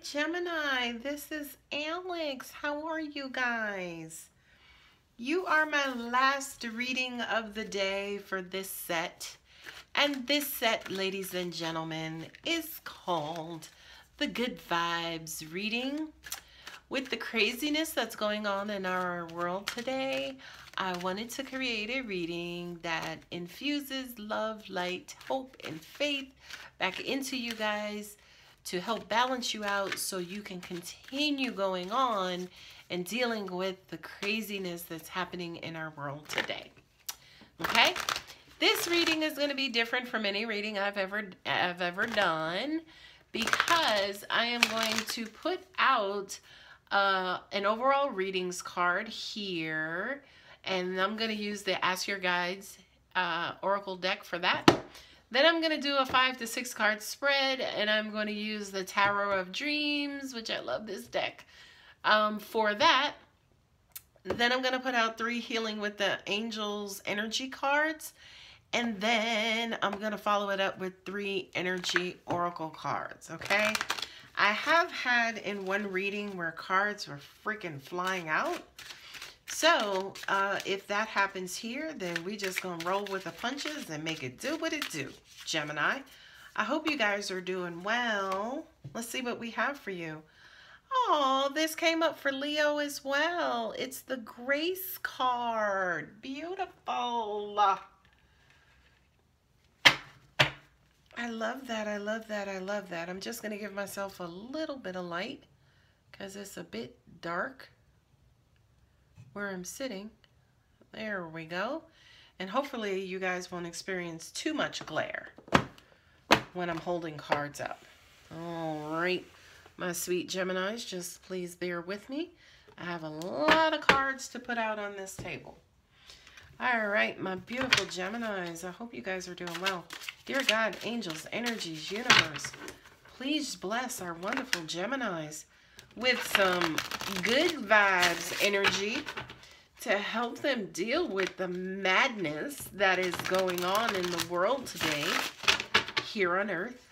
Gemini, this is Alex. How are you guys? You are my last reading of the day for this set. And this set, ladies and gentlemen, is called the Good Vibes reading. With the craziness that's going on in our world today, I wanted to create a reading that infuses love, light, hope, and faith back into you guys to help balance you out so you can continue going on and dealing with the craziness that's happening in our world today. Okay? This reading is going to be different from any reading I've ever done because I am going to put out an overall readings card here, and I'm going to use the Ask Your Guides Oracle deck for that. Then I'm going to do a 5 to 6 card spread, and I'm going to use the Tarot of Dreams, which I love this deck, for that. Then I'm going to put out 3 Healing with the Angels energy cards, and then I'm going to follow it up with 3 energy oracle cards, okay? I have had in one reading where cards were freaking flying out. So, if that happens here, then we just gonna roll with the punches and make it do what it do, Gemini. I hope you guys are doing well. Let's see what we have for you. Oh, this came up for Leo as well. It's the Grace card. Beautiful. I love that, I love that, I love that. I'm just gonna give myself a little bit of light because it's a bit dark where I'm sitting. There we go. And hopefully you guys won't experience too much glare when I'm holding cards up. All right, my sweet Geminis, just please bear with me. I have a lot of cards to put out on this table. All right, my beautiful Geminis, I hope you guys are doing well. Dear God, angels, energies, universe, please bless our wonderful Geminis with some good vibes energy to help them deal with the madness that is going on in the world today here on Earth,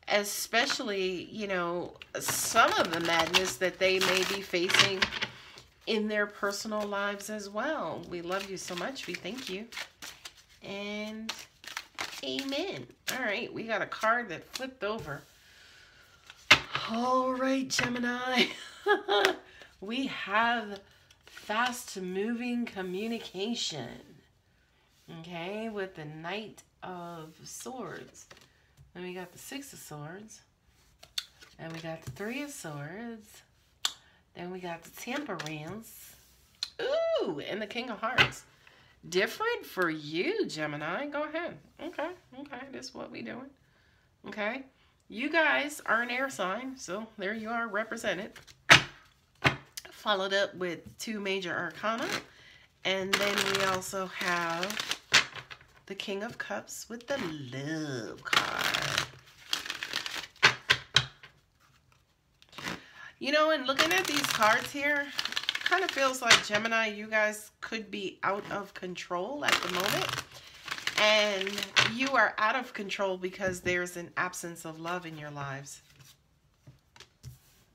especially, you know, some of the madness that they may be facing in their personal lives as well. We love you so much. We thank you. And amen. All right, we got a card that flipped over. All right, Gemini. We have fast-moving communication. Okay, with the Knight of Swords. Then we got the 6 of Swords. And we got the 3 of Swords. Then we got the Temperance. Ooh, and the King of Hearts. Different for you, Gemini. Go ahead. Okay, this is what we doing. Okay. You guys are an air sign, so there you are represented. Followed up with 2 major arcana. And then we also have the King of Cups with the Love card. You know, and looking at these cards here, kind of feels like, Gemini, you guys could be out of control at the moment. And you are out of control because there's an absence of love in your lives.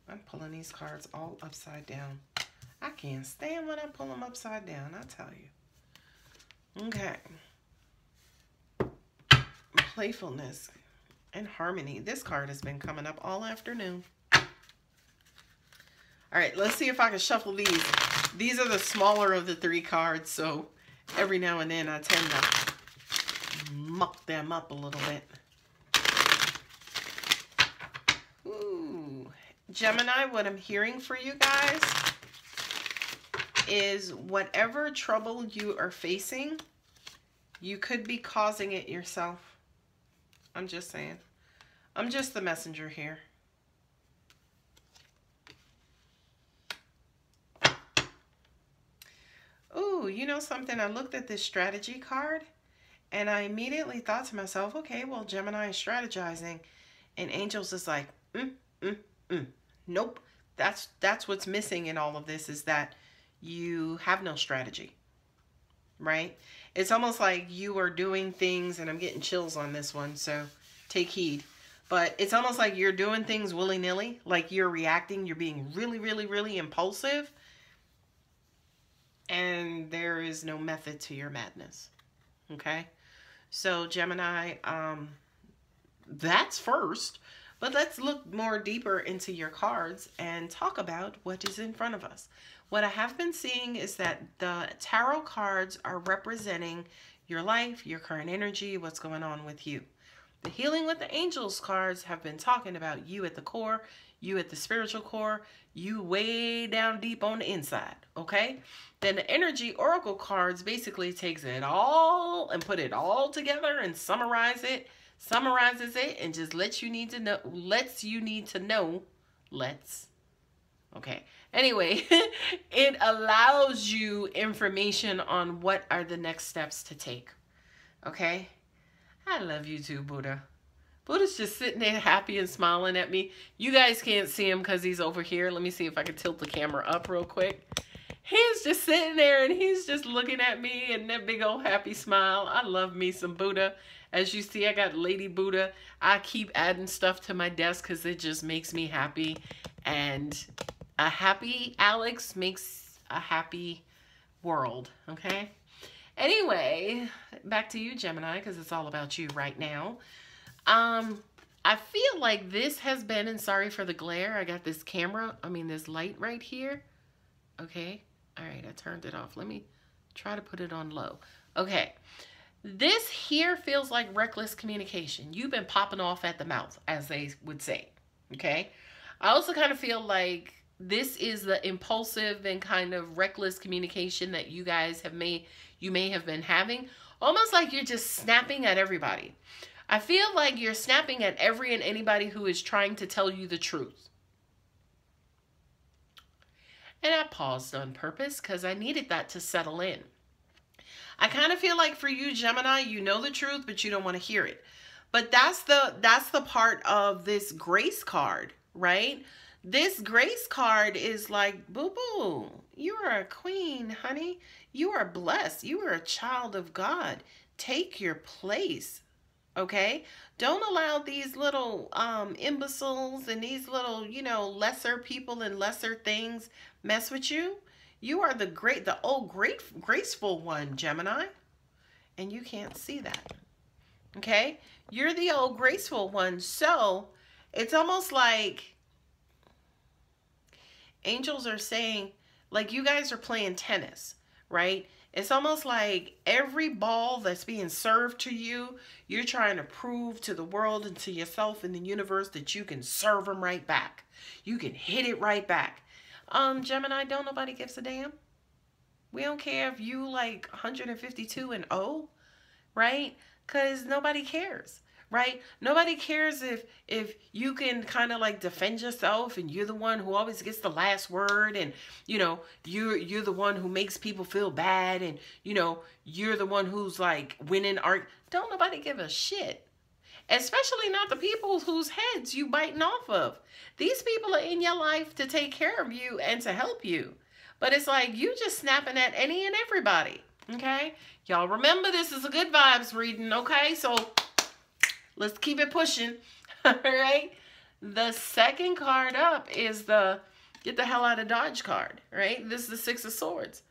I'm pulling these cards all upside down. I can't stand when I pull them upside down, I tell you. Okay. Playfulness and harmony. This card has been coming up all afternoon. All right, let's see if I can shuffle these. These are the smaller of the 3 cards, so every now and then I tend to muck them up a little bit. Ooh. Gemini, what I'm hearing for you guys is whatever trouble you are facing, you could be causing it yourself. I'm just saying. I'm just the messenger here. Ooh, you know something? I looked at this strategy card and I immediately thought to myself, okay, well, Gemini is strategizing. And Angels is like, nope. That's what's missing in all of this, is that you have no strategy, right? It's almost like you are doing things, and I'm getting chills on this one, so take heed. but it's almost like you're doing things willy-nilly, like you're reacting, you're being really, really, really impulsive, and there is no method to your madness. Okay? So Gemini, that's first, but let's look more deeper into your cards and talk about what is in front of us. What I have been seeing is that the tarot cards are representing your life, your current energy, what's going on with you. The Healing with the Angels cards have been talking about you at the core, you at the spiritual core, you way down deep on the inside, okay? Then the Energy Oracle cards basically takes it all and put it all together and summarizes it and just lets you need to know, okay. Anyway, it allows you information on what are the next steps to take, okay? I love you too, Buddha. Buddha's just sitting there happy and smiling at me. You guys can't see him because he's over here. Let me see if I can tilt the camera up real quick. He's just sitting there and he's just looking at me and that big old happy smile. I love me some Buddha. As you see, I got Lady Buddha. I keep adding stuff to my desk because it just makes me happy. And a happy Alex makes a happy world, okay? Anyway, back to you, Gemini, because it's all about you right now. I feel like this has been, and sorry for the glare, I got this this light right here. Okay, all right, I turned it off. Let me try to put it on low. Okay, this here feels like reckless communication. You've been popping off at the mouth, as they would say, okay? I also kind of feel like this is the impulsive and kind of reckless communication that you guys may have been having, almost like you're just snapping at everybody. I feel like you're snapping at every and anybody who is trying to tell you the truth. And I paused on purpose because I needed that to settle in. I kind of feel like for you, Gemini, you know the truth, but you don't want to hear it. But that's the part of this grace card, right? This grace card is like, boo-boo, you are a queen, honey. You are blessed. You are a child of God. Take your place, okay? Don't allow these little imbeciles and these little, lesser people and lesser things mess with you. You are the graceful one, Gemini. And you can't see that, okay? You're the old graceful one. So it's almost like angels are saying, like you guys are playing tennis, right? It's almost like every ball that's being served to you, you're trying to prove to the world and to yourself and the universe that you can serve them right back. You can hit it right back. Gemini, don't nobody gives a damn. We don't care if you like 152 and 0, right? Because nobody cares. Right? Nobody cares if you can kind of like defend yourself and you're the one who always gets the last word and, you're the one who makes people feel bad and, you're the one who's like winning art. Don't nobody give a shit. Especially not the people whose heads you biting off of. These people are in your life to take care of you and to help you. But it's like you just snapping at any and everybody. Okay? Y'all remember this is a good vibes reading. Okay? So let's keep it pushing, all right? The second card up is the get the hell out of Dodge card, right? This is the Six of Swords.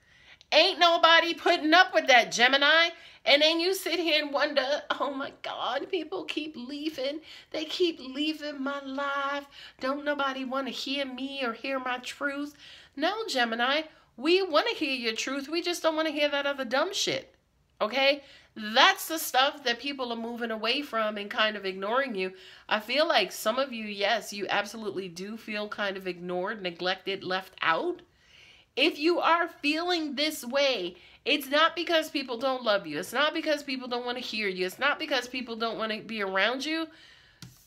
Ain't nobody putting up with that, Gemini. And then you sit here and wonder, oh my God, people keep leaving. They keep leaving my life. Don't nobody want to hear me or hear my truth. No, Gemini, we want to hear your truth. We just don't want to hear that other dumb shit, okay? That's the stuff that people are moving away from and kind of ignoring you. I feel like some of you, yes, you absolutely do feel kind of ignored, neglected, left out. If you are feeling this way, it's not because people don't love you. It's not because people don't want to hear you. It's not because people don't want to be around you.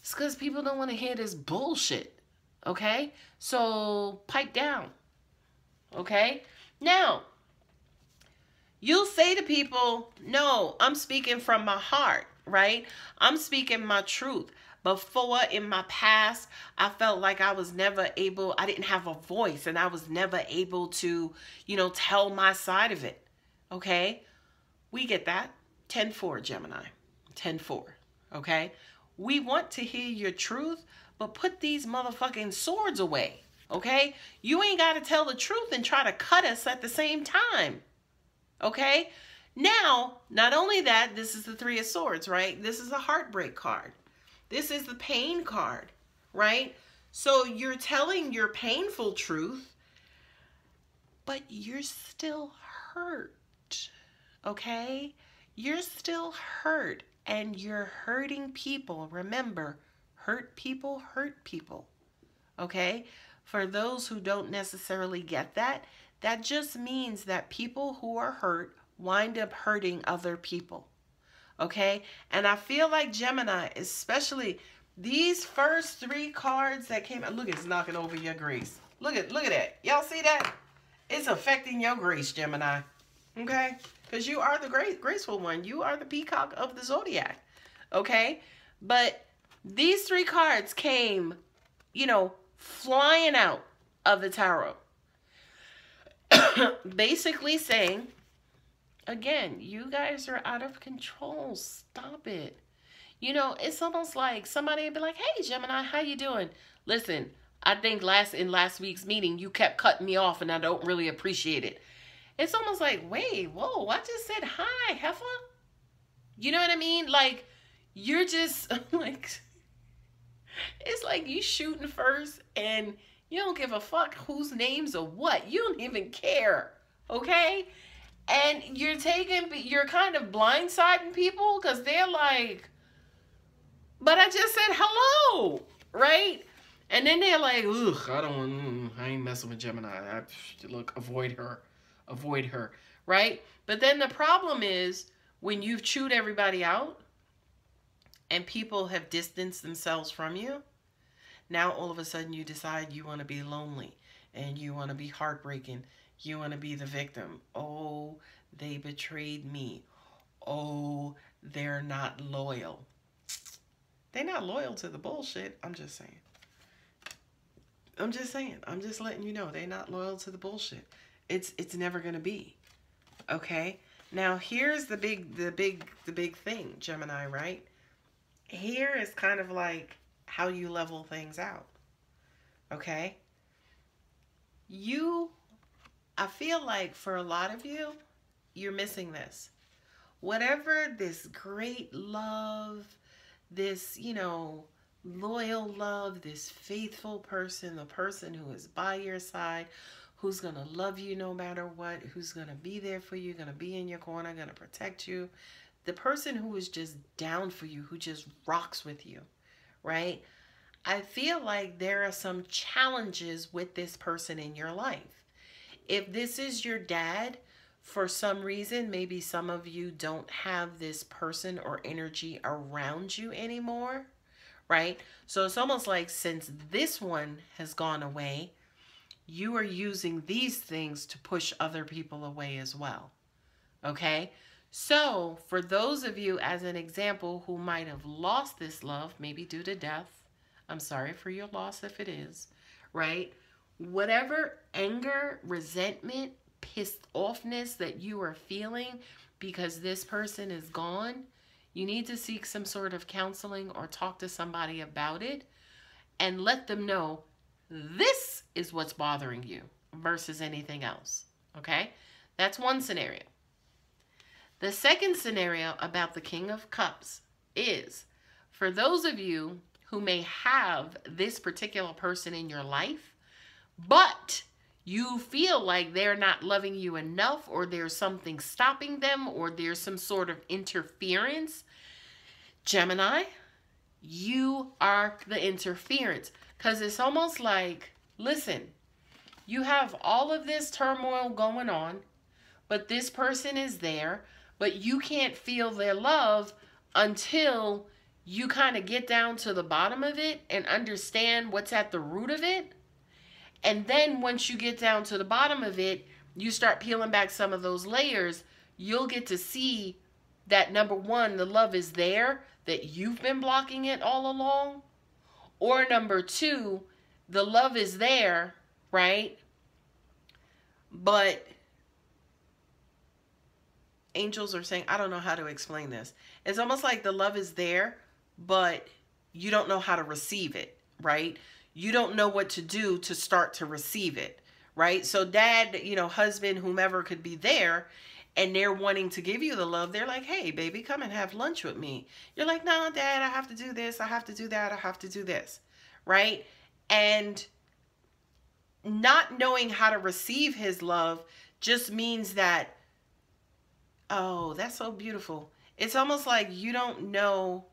It's because people don't want to hear this bullshit. Okay? So pipe down. Okay? Now, you'll say to people, no, I'm speaking from my heart, right? I'm speaking my truth. Before, in my past, I felt like I didn't have a voice and I was never able to, tell my side of it. Okay? We get that. 10-4, Gemini. 10-4. Okay? We want to hear your truth, but put these motherfucking swords away, okay? You ain't got to tell the truth and try to cut us at the same time, okay? Now, not only that, this is the Three of Swords, right? This is a heartbreak card. This is the pain card, right? So you're telling your painful truth, but you're still hurt, okay? You're still hurt, and you're hurting people. Remember, hurt people, okay? For those who don't necessarily get that, that just means that people who are hurt wind up hurting other people, okay? And I feel like Gemini, especially these first three cards that came out, look, it's knocking over your grace. Look at that. Y'all see that? It's affecting your grace, Gemini, okay? Because you are the graceful one. You are the peacock of the zodiac, okay? But these three cards came, you know, flying out of the tarot. Basically saying, again, you guys are out of control. Stop it. You know, it's almost like somebody would be like, hey, Gemini, how you doing? Listen, I think in last week's meeting, you kept cutting me off and I don't really appreciate it. It's almost like, wait, whoa, I just said hi, heifer. You know what I mean? Like, you're just like, it's like you shooting first and you don't give a fuck whose names or what. You don't even care, okay? And you're kind of blindsiding people because they're like, but I just said hello, right? And then they're like, ugh, I ain't messing with Gemini. Look, avoid her, right? But then the problem is when you've chewed everybody out and people have distanced themselves from you, now all of a sudden you decide you want to be lonely and you want to be heartbreaking. You want to be the victim. Oh, they betrayed me. Oh, they're not loyal. They're not loyal to the bullshit. I'm just saying. I'm just letting you know they're not loyal to the bullshit. It's never going to be. Okay? Now here's the big thing, Gemini, right? Here is kind of like how you level things out. Okay? I feel like for a lot of you, you're missing this. Whatever this great love, this, you know, loyal love, this faithful person, the person who is by your side, who's going to love you no matter what, who's going to be there for you, going to be in your corner, going to protect you. The person who is just down for you, who just rocks with you, right? I feel like there are some challenges with this person in your life. If this is your dad, for some reason, maybe some of you don't have this person or energy around you anymore, right? So it's almost like since this one has gone away, you are using these things to push other people away as well, okay? So for those of you, as an example, who might have lost this love, maybe due to death, I'm sorry for your loss if it is, right? Whatever anger, resentment, pissed offness that you are feeling because this person is gone, you need to seek some sort of counseling or talk to somebody about it and let them know this is what's bothering you versus anything else, okay? That's one scenario. The second scenario about the King of Cups is for those of you who may have this particular person in your life, but you feel like they're not loving you enough, or there's something stopping them, or there's some sort of interference. Gemini, you are the interference. Because it's almost like, listen, you have all of this turmoil going on, but this person is there, but you can't feel their love until you kind of get down to the bottom of it and understand what's at the root of it. And then once you get down to the bottom of it, you start peeling back some of those layers, you'll get to see that, number one, the love is there, that you've been blocking it all along. Or number two, the love is there, right? But angels are saying, I don't know how to explain this. It's almost like the love is there, but you don't know how to receive it, right? You don't know what to do to start to receive it, right? So dad, you know, husband, whomever could be there, and they're wanting to give you the love. They're like, hey, baby, come and have lunch with me. You're like, no, dad, I have to do this. I have to do that. I have to do this, right? And not knowing how to receive his love just means that, oh, that's so beautiful. It's almost like you don't know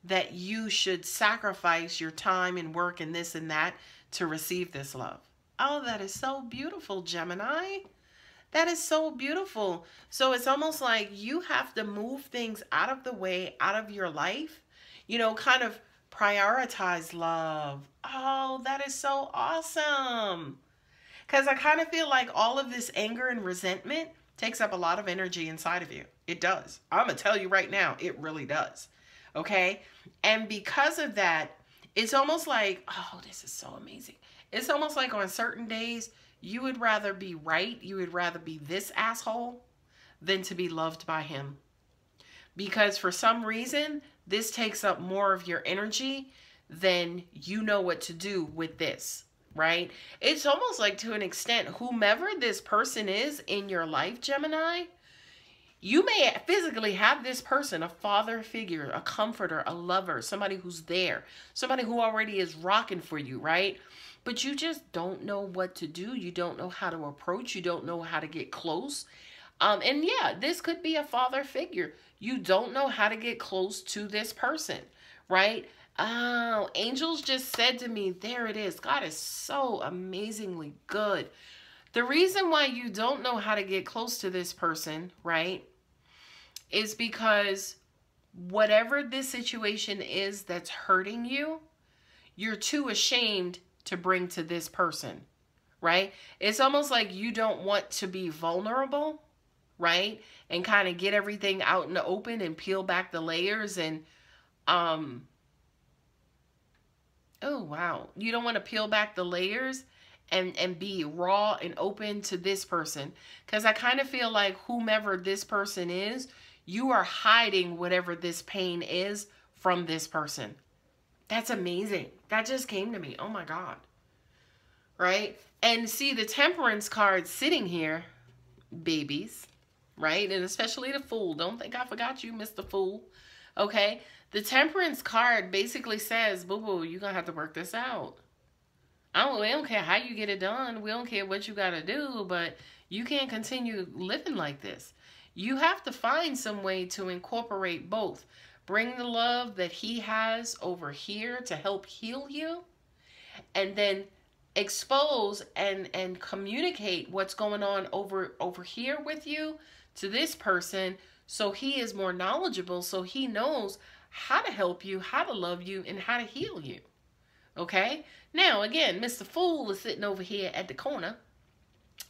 that you should sacrifice your time and work and this and that to receive this love. Oh, that is so beautiful, Gemini. That is so beautiful. So it's almost like you have to move things out of the way, out of your life, you know, kind of prioritize love. Oh, that is so awesome. Because I kind of feel like all of this anger and resentment takes up a lot of energy inside of you. It does. I'm going to tell you right now, it really does. Okay? And because of that, it's almost like, oh, this is so amazing. It's almost like on certain days, you would rather be right, you would rather be this asshole than to be loved by him. Because for some reason, this takes up more of your energy than you know what to do with this, right? It's almost like, to an extent, whomever this person is in your life, Gemini, you may physically have this person, a father figure, a comforter, a lover, somebody who's there, somebody who already is rocking for you, right? But you just don't know what to do. You don't know how to approach. You don't know how to get close. And yeah, this could be a father figure. You don't know how to get close to this person, right? Oh, angels just said to me, there it is. God is so amazingly good. The reason why you don't know how to get close to this person, right, is because whatever this situation is that's hurting you, you're too ashamed to bring to this person, right? It's almost like you don't want to be vulnerable, right? And kind of get everything out in the open and peel back the layers and, oh, wow. You don't want to peel back the layers and be raw and open to this person. Because I kind of feel like whomever this person is, you are hiding whatever this pain is from this person. That's amazing. That just came to me. Oh my God. Right? And see the Temperance card sitting here, babies, right? And especially the Fool. Don't think I forgot you, Mr. Fool. Okay? The Temperance card basically says, boo-boo, you're going to have to work this out. We don't care how you get it done. We don't care what you got to do, but you can't continue living like this. You have to find some way to incorporate both. Bring the love that he has over here to help heal you, and then expose and communicate what's going on over here with you to this person, so he is more knowledgeable, so he knows how to help you, how to love you, and how to heal you. Okay? Now, again, Mr. Fool is sitting over here at the corner,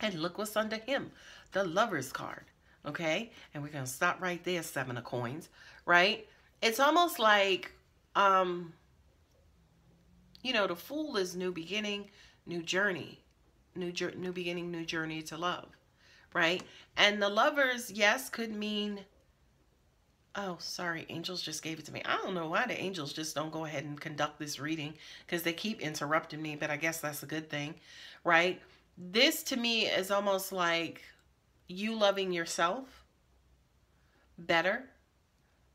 and look what's under him. The Lover's card. Okay? And we're going to stop right there, 7 of coins. Right? It's almost like, you know, the Fool is new beginning, new journey. New beginning, new journey to love. Right? And the Lovers, yes, could mean, oh, sorry, angels just gave it to me. I don't know why the angels just don't go ahead and conduct this reading, because they keep interrupting me, but I guess that's a good thing, right? This to me is almost like you loving yourself better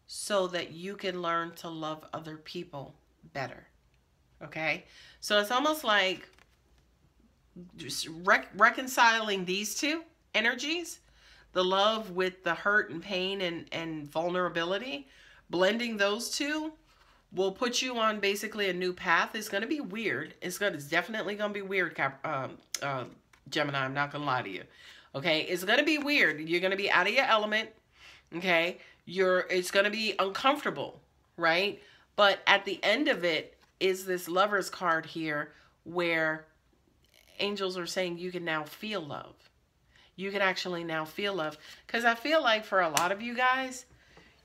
so that you can learn to love other people better, okay? So it's almost like just reconciling these two energies, the love with the hurt and pain and vulnerability, blending those two will put you on basically a new path. It's going to be weird. It's definitely going to be weird, Gemini. I'm not going to lie to you. Okay? It's going to be weird. You're going to be out of your element. Okay? It's going to be uncomfortable, right? But at the end of it is this Lover's card here, where angels are saying you can now feel love. You can actually now feel love. Because I feel like for a lot of you guys,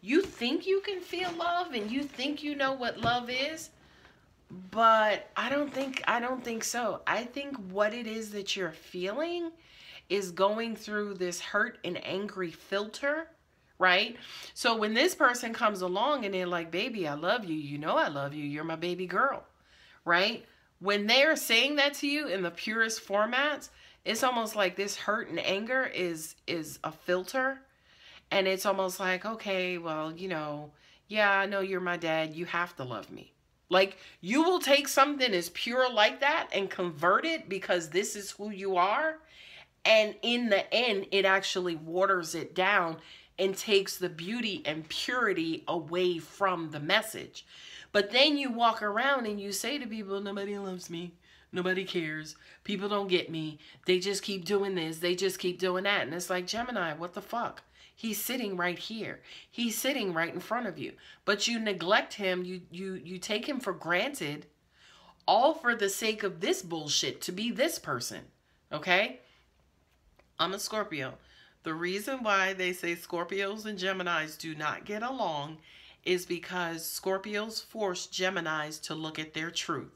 you think you can feel love and you think you know what love is, but I don't think so. I think what it is that you're feeling is going through this hurt and angry filter, right? So when this person comes along and they're like, baby, I love you. You know I love you. You're my baby girl, right? When they're saying that to you in the purest formats, it's almost like this hurt and anger is a filter. And it's almost like, okay, well, you know, yeah, I know you're my dad. You have to love me. Like, you will take something as pure like that and convert it because this is who you are. And in the end, it actually waters it down and takes the beauty and purity away from the message. But then you walk around and you say to people, nobody loves me. Nobody cares. People don't get me. They just keep doing this. They just keep doing that. And it's like, Gemini, what the fuck? He's sitting right here. He's sitting right in front of you. But you neglect him. You take him for granted, all for the sake of this bullshit to be this person. Okay? I'm a Scorpio. The reason why they say Scorpios and Geminis do not get along is because Scorpios force Geminis to look at their truth.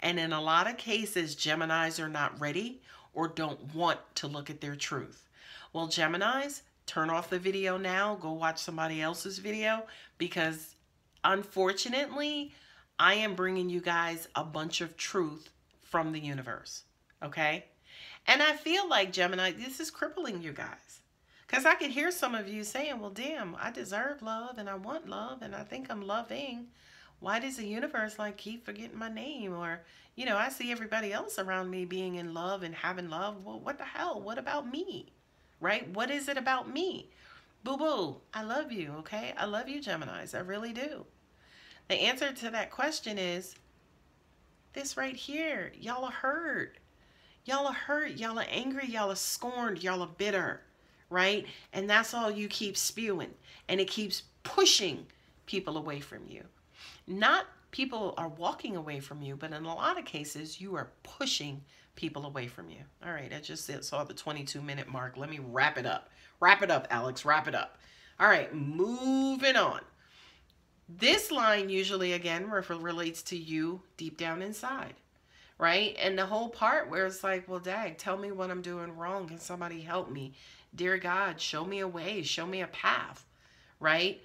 And in a lot of cases, Geminis are not ready or don't want to look at their truth. Well, Geminis, turn off the video now. Go watch somebody else's video, because unfortunately, I am bringing you guys a bunch of truth from the universe. Okay? And I feel like, Gemini, this is crippling you guys. Because I can hear some of you saying, well, damn, I deserve love and I want love and I think I'm loving. Why does the universe like keep forgetting my name? Or, you know, I see everybody else around me being in love and having love. Well, what the hell? What about me? Right? What is it about me? Boo-boo, I love you, okay? I love you, Geminis. I really do. The answer to that question is this right here. Y'all are hurt. Y'all are hurt. Y'all are angry. Y'all are scorned. Y'all are bitter, right? And that's all you keep spewing. And it keeps pushing people away from you. Not people are walking away from you, but in a lot of cases, you are pushing people away from you. All right, I just saw the 22-minute mark. Let me wrap it up. Wrap it up, Alex. Wrap it up. All right, moving on. This line usually, again, relates to you deep down inside, right? And the whole part where it's like, well, dag, tell me what I'm doing wrong. Can somebody help me? Dear God, show me a way. Show me a path, right?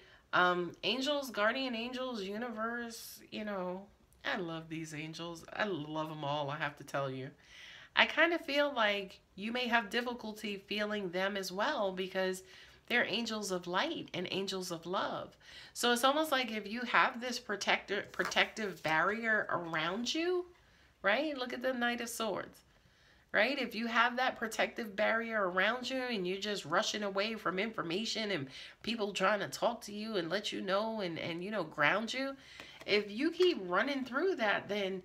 Angels, guardian angels, universe, you know, I love these angels. I love them all, I have to tell you. I kind of feel like you may have difficulty feeling them as well because they're angels of light and angels of love. So it's almost like if you have this protective barrier around you, right? Look at the Knight of Swords, right? If you have that protective barrier around you and you're just rushing away from information and people trying to talk to you and let you know and you know, ground you, if you keep running through that, then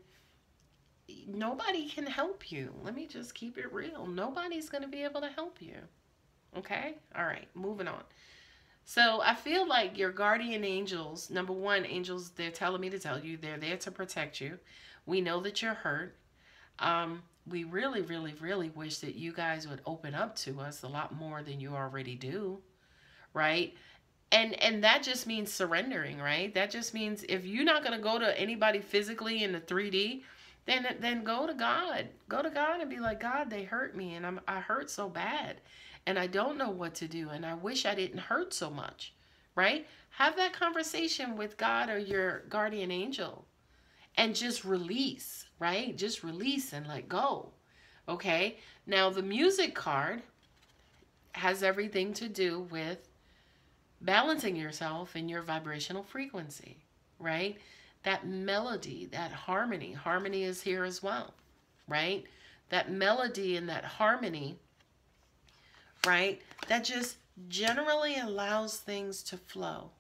nobody can help you. Let me just keep it real. Nobody's going to be able to help you. Okay? All right, moving on. So I feel like your guardian angels, number one, angels, they're telling me to tell you they're there to protect you. We know that you're hurt. We really, really, really wish that you guys would open up to us a lot more than you already do, right? And that just means surrendering, right? That just means if you're not going to go to anybody physically in the 3D, then go to God. Go to God and be like, God, they hurt me and I hurt so bad and I don't know what to do and I wish I didn't hurt so much, right? Have that conversation with God or your guardian angel and just release, right? Just release and let go, okay? Now, the music card has everything to do with balancing yourself in your vibrational frequency, right? That melody, that harmony. Harmony is here as well, right? That melody and that harmony, right? That just generally allows things to flow,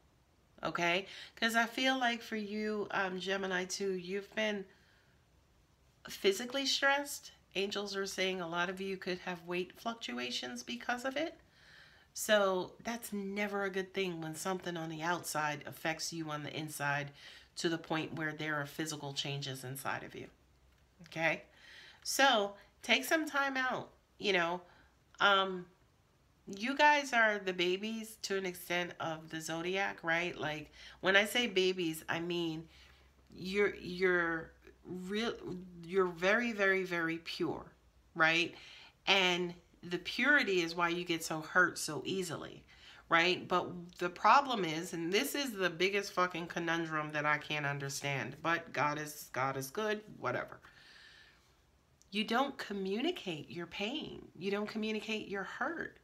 okay? Because I feel like for you, Gemini too, you've been physically stressed. Angels are saying a lot of you could have weight fluctuations because of it. So that's never a good thing when something on the outside affects you on the inside to the point where there are physical changes inside of you. Okay? So take some time out, you know. You guys are the babies to an extent of the zodiac, right? Like when I say babies, I mean you're very, very, very pure, right? And the purity is why you get so hurt so easily, right? But the problem is, and this is the biggest fucking conundrum that I can't understand, but God is good, whatever. You don't communicate your pain. You don't communicate your hurt.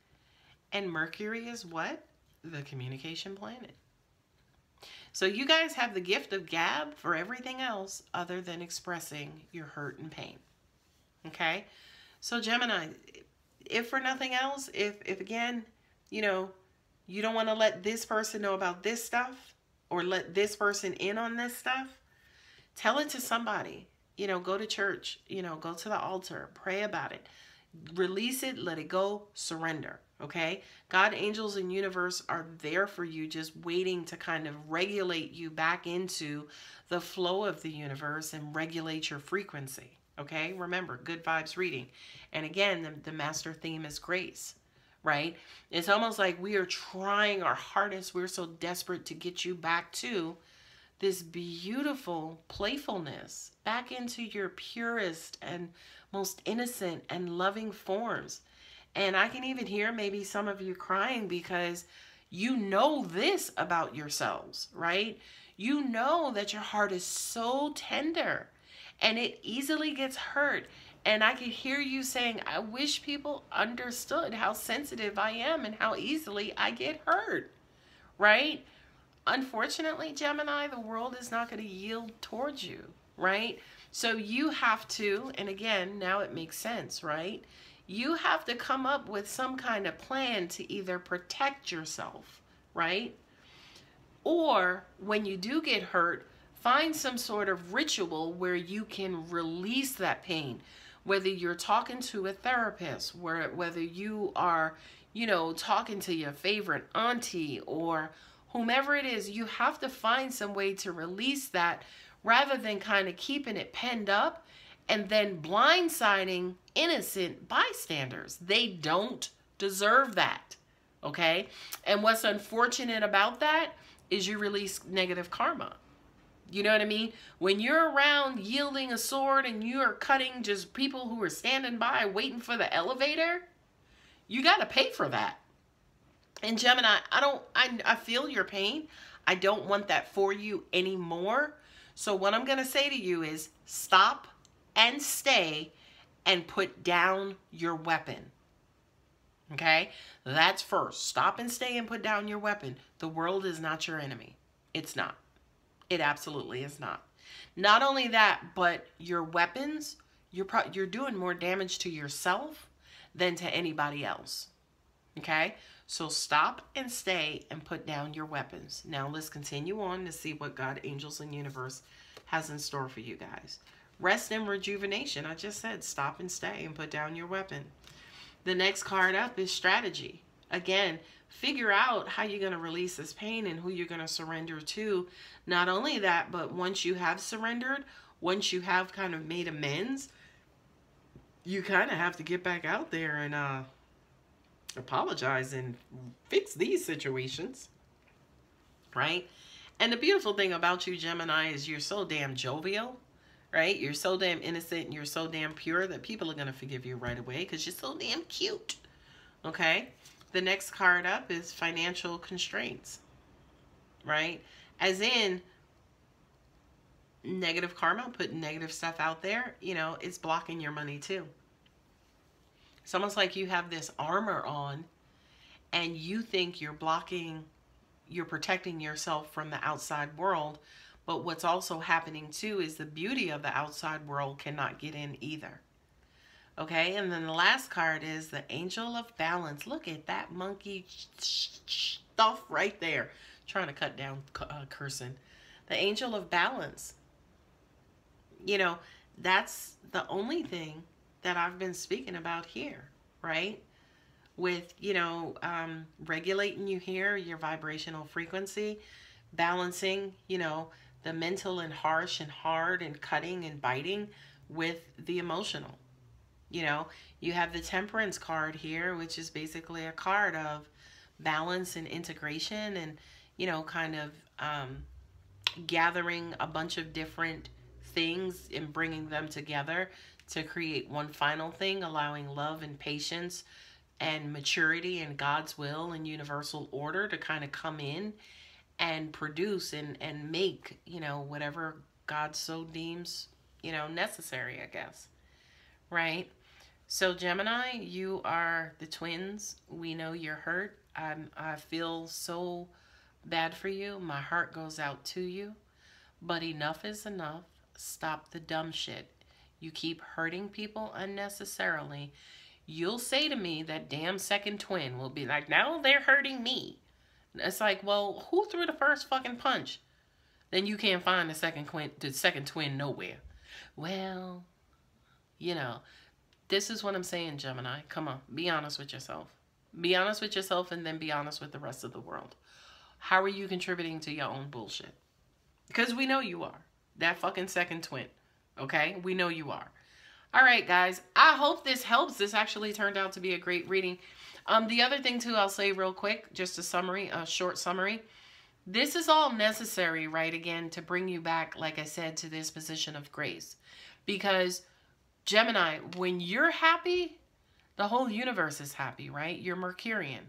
And Mercury is what? The communication planet. So you guys have the gift of gab for everything else other than expressing your hurt and pain. Okay? So Gemini, if for nothing else, if again, you know, you don't want to let this person know about this stuff or let this person in on this stuff, tell it to somebody. You know, go to church, you know, go to the altar, pray about it, release it, let it go, surrender. Okay? God, angels, and universe are there for you, just waiting to kind of regulate you back into the flow of the universe and regulate your frequency. Okay? Remember, good vibes reading. And again, the master theme is grace, right? It's almost like we are trying our hardest. We're so desperate to get you back to this beautiful playfulness, back into your purest and most innocent and loving forms. And I can even hear maybe some of you crying because you know this about yourselves, right? You know that your heart is so tender and it easily gets hurt. And I can hear you saying, I wish people understood how sensitive I am and how easily I get hurt, right? Unfortunately, Gemini, the world is not going to yield towards you, right? So you have to, and again, now it makes sense, right? You have to come up with some kind of plan to either protect yourself, right? Or when you do get hurt, find some sort of ritual where you can release that pain. Whether you're talking to a therapist, whether you are, you know, talking to your favorite auntie or whomever it is, you have to find some way to release that rather than kind of keeping it penned up and then blindsiding innocent bystanders. They don't deserve that, okay? And what's unfortunate about that is you release negative karma. You know what I mean? When you're around yielding a sword and you are cutting just people who are standing by waiting for the elevator, you got to pay for that. And Gemini, I feel your pain. I don't want that for you anymore. So what I'm going to say to you is stop and stay and put down your weapon. Okay? That's first. Stop and stay and put down your weapon. The world is not your enemy. It's not. It absolutely is not. Not only that, but your weapons, you're doing more damage to yourself than to anybody else. Okay? So stop and stay and put down your weapons. Now let's continue on to see what God, angels, and universe has in store for you guys. Rest and rejuvenation. I just said stop and stay and put down your weapon. The next card up is strategy. Again, figure out how you're going to release this pain and who you're going to surrender to. Not only that, but once you have surrendered, once you have kind of made amends, you kind of have to get back out there and apologize and fix these situations, right? And the beautiful thing about you, Gemini, is you're so damn jovial, right? You're so damn innocent and you're so damn pure that people are going to forgive you right away because you're so damn cute, okay? The next card up is financial constraints, right? As in negative karma, putting negative stuff out there, you know, it's blocking your money too. It's almost like you have this armor on and you think you're protecting yourself from the outside world. But what's also happening too is the beauty of the outside world cannot get in either. Okay, and then the last card is the Angel of Balance. Look at that monkey stuff right there. Trying to cut down cursing. The Angel of Balance. You know, that's the only thing that I've been speaking about here, right? With, you know, regulating you here, your vibrational frequency, balancing, you know, the mental and harsh and hard and cutting and biting with the emotional. You know, you have the Temperance card here, which is basically a card of balance and integration and, you know, kind of gathering a bunch of different things and bringing them together to create one final thing, allowing love and patience and maturity and God's will and universal order to kind of come in and produce and make, you know, whatever God so deems, you know, necessary, I guess. Right? So Gemini, you are the twins. We know you're hurt. I feel so bad for you. My heart goes out to you. But enough is enough. Stop the dumb shit. You keep hurting people unnecessarily. You'll say to me that damn second twin will be like, now they're hurting me. It's like, well, who threw the first fucking punch? Then you can't find the second twin nowhere. Well, you know, this is what I'm saying, Gemini. Come on, be honest with yourself. Be honest with yourself and then be honest with the rest of the world. How are you contributing to your own bullshit? Because we know you are. That fucking second twin. Okay? We know you are. All right, guys. I hope this helps. This actually turned out to be a great reading. The other thing, too, I'll say real quick, just a short summary. This is all necessary, right, again, to bring you back, like I said, to this position of grace. Because, Gemini, when you're happy, the whole universe is happy, right? You're Mercurian,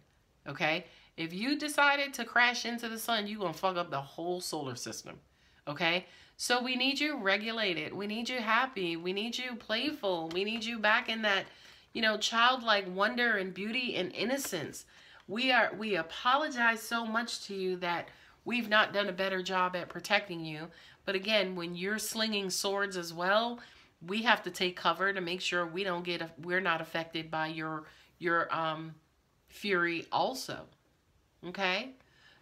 okay? If you decided to crash into the sun, you're going to fuck up the whole solar system, okay? So we need you regulated. We need you happy. We need you playful. We need you back in that, you know, childlike wonder and beauty and innocence. We apologize so much to you that we've not done a better job at protecting you. But again, when you're slinging swords as well, we have to take cover to make sure we're not affected by your fury also. Okay?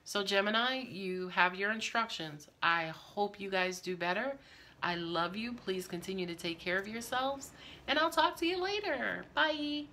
So Gemini, you have your instructions. I hope you guys do better. I love you. Please continue to take care of yourselves. And I'll talk to you later. Bye.